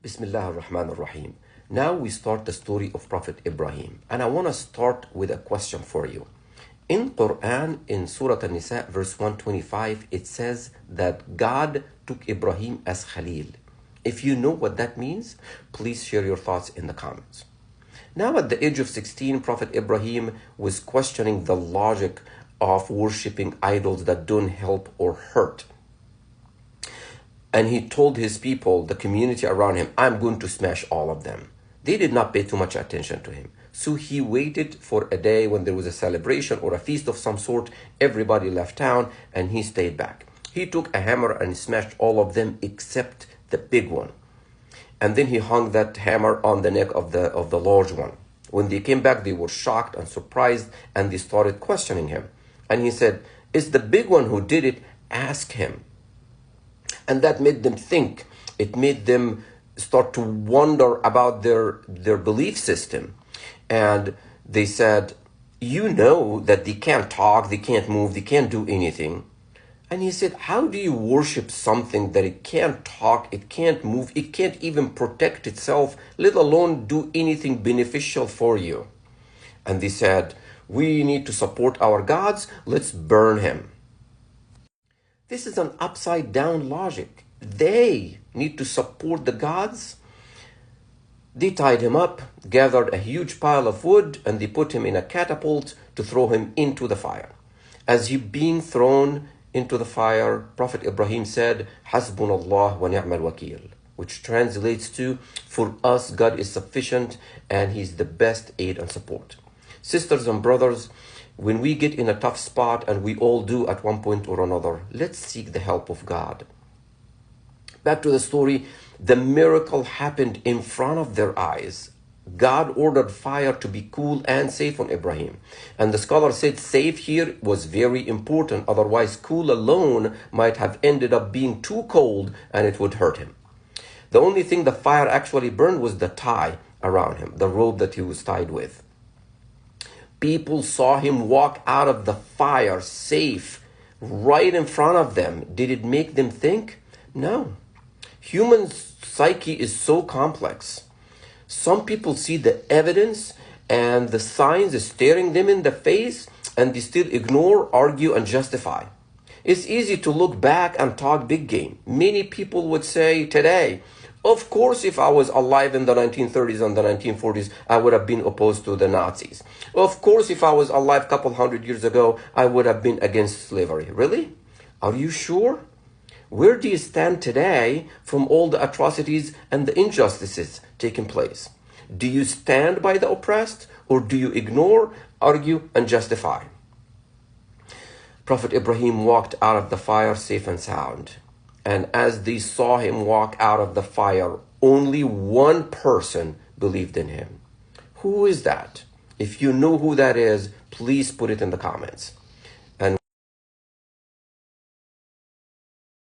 Bismillah ar-Rahman ar-Rahim. Now we start the story of Prophet Ibrahim. And I want to start with a question for you. In Quran, in Surah An-Nisa, verse 125, it says that God took Ibrahim as Khalil. If you know what that means, please share your thoughts in the comments. Now at the age of 16, Prophet Ibrahim was questioning the logic of worshipping idols that don't help or hurt. And he told his people, the community around him, I'm going to smash all of them. They did not pay too much attention to him. So he waited for a day when there was a celebration or a feast of some sort. Everybody left town and he stayed back. He took a hammer and smashed all of them except the big one. And then he hung that hammer on the neck of the large one. When they came back, they were shocked and surprised and they started questioning him. And he said, it's the big one who did it. Ask him. And that made them think. It made them start to wonder about their belief system. And they said, you know that they can't talk, they can't move, they can't do anything. And he said, how do you worship something that it can't talk, it can't move, it can't even protect itself, let alone do anything beneficial for you? And they said, we need to support our gods, let's burn him. This is an upside down logic. They need to support the gods. They tied him up, gathered a huge pile of wood, and they put him in a catapult to throw him into the fire. As he being thrown into the fire, Prophet Ibrahim said, Hasbunallah wa ni'mal wakil, which translates to, for us God is sufficient and he's the best aid and support. Sisters and brothers, when we get in a tough spot, and we all do at one point or another, let's seek the help of God. Back to the story, the miracle happened in front of their eyes. God ordered fire to be cool and safe on Ibrahim. And the scholar said safe here was very important. Otherwise, cool alone might have ended up being too cold and it would hurt him. The only thing the fire actually burned was the tie around him, the rope that he was tied with. People saw him walk out of the fire safe right in front of them. Did it make them think? No. Human psyche is so complex. Some people see the evidence and the signs is staring them in the face and they still ignore, argue, and justify. It's easy to look back and talk big game. Many people would say today, of course, if I was alive in the 1930s and the 1940s, I would have been opposed to the Nazis. Of course, if I was alive a couple hundred years ago, I would have been against slavery. Really? Are you sure? Where do you stand today from all the atrocities and the injustices taking place? Do you stand by the oppressed or do you ignore, argue, and justify? Prophet Ibrahim walked out of the fire safe and sound. And as they saw him walk out of the fire, only one person believed in him. Who is that? If you know who that is, please put it in the comments.